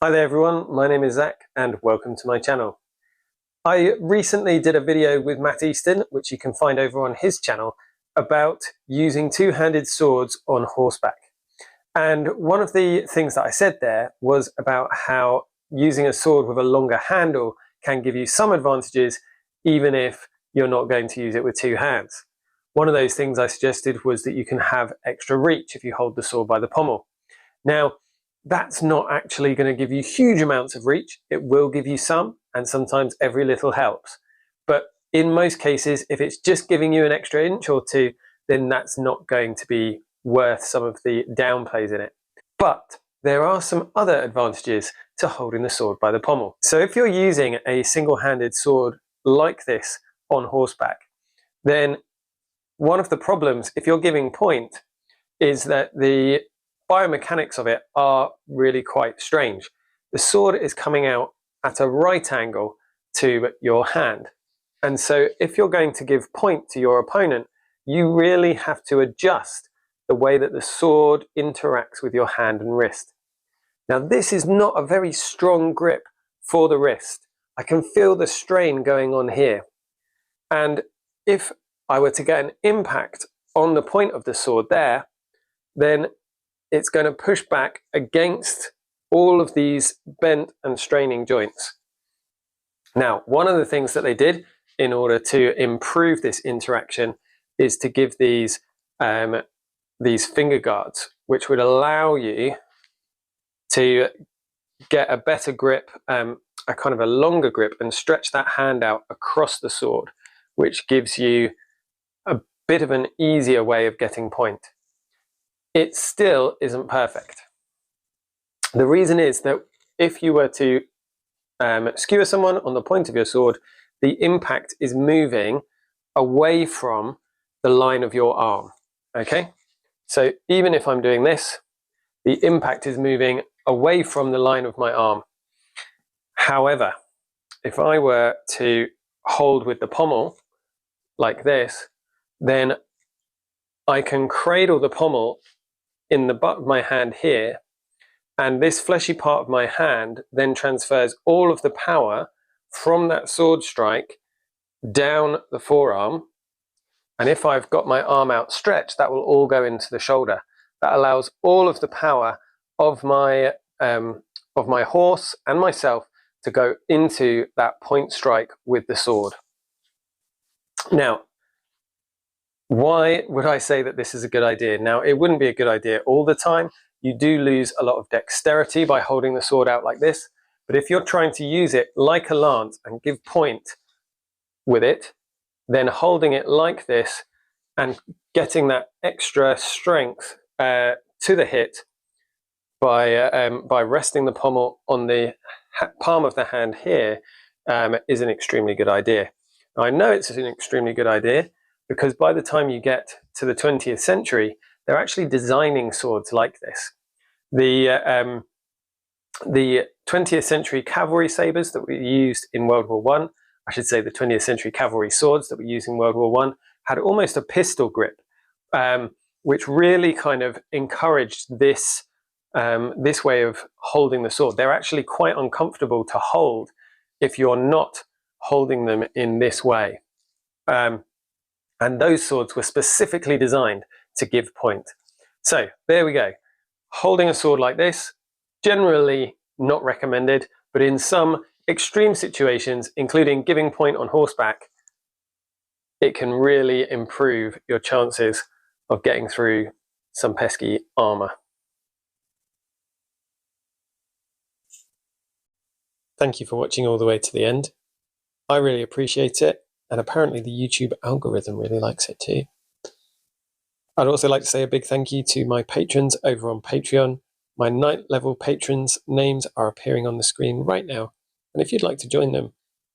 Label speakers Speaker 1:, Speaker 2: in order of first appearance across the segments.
Speaker 1: Hi there everyone, my name is Zach and welcome to my channel. I recently did a video with Matt Easton, which you can find over on his channel, about using two-handed swords on horseback. And one of the things that I said there was about how using a sword with a longer handle can give you some advantages even if you're not going to use it with two hands. One of those things I suggested was that you can have extra reach if you hold the sword by the pommel. Now, that's not actually going to give you huge amounts of reach. It will give you some, and sometimes every little helps. But in most cases, if it's just giving you an extra inch or two, then that's not going to be worth some of the downplays in it. But there are some other advantages to holding the sword by the pommel. So if you're using a single-handed sword like this on horseback, then one of the problems, if you're giving point, is that the biomechanics of it are really quite strange. The sword is coming out at a right angle to your hand. And so if you're going to give point to your opponent, you really have to adjust the way that the sword interacts with your hand and wrist. Now, this is not a very strong grip for the wrist. I can feel the strain going on here. And if I were to get an impact on the point of the sword there, then it's going to push back against all of these bent and straining joints. Now, one of the things that they did in order to improve this interaction is to give these finger guards, which would allow you to get a better grip, a kind of a longer grip, and stretch that hand out across the sword, which gives you a bit of an easier way of getting point. It still isn't perfect. The reason is that if you were to skewer someone on the point of your sword, the impact is moving away from the line of your arm. Okay? So even if I'm doing this, the impact is moving away from the line of my arm. However, if I were to hold with the pommel like this, then I can cradle the pommel in the butt of my hand here, and this fleshy part of my hand then transfers all of the power from that sword strike down the forearm, and if I've got my arm outstretched, that will all go into the shoulder. That allows all of the power of my horse and myself to go into that point strike with the sword. Now, why would I say that this is a good idea? Now, it wouldn't be a good idea all the time. You do lose a lot of dexterity by holding the sword out like this. But if you're trying to use it like a lance and give point with it, then holding it like this and getting that extra strength to the hit by resting the pommel on the palm of the hand here is an extremely good idea. Now, I know it's an extremely good idea because by the time you get to the 20th century, they're actually designing swords like this. The 20th century cavalry sabers that were used in World War I, I should say the 20th century cavalry swords that were used in World War I, had almost a pistol grip, which really kind of encouraged this, this way of holding the sword. They're actually quite uncomfortable to hold if you're not holding them in this way. And those swords were specifically designed to give point. So there we go. Holding a sword like this, generally not recommended, but in some extreme situations, including giving point on horseback, it can really improve your chances of getting through some pesky armor. Thank you for watching all the way to the end. I really appreciate it. And apparently the YouTube algorithm really likes it too. I'd also like to say a big thank you to my patrons over on Patreon. My 9th level patrons' names are appearing on the screen right now. And if you'd like to join them,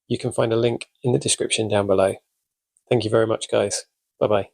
Speaker 1: you can find a link in the description down below. Thank you very much, guys. Bye-bye.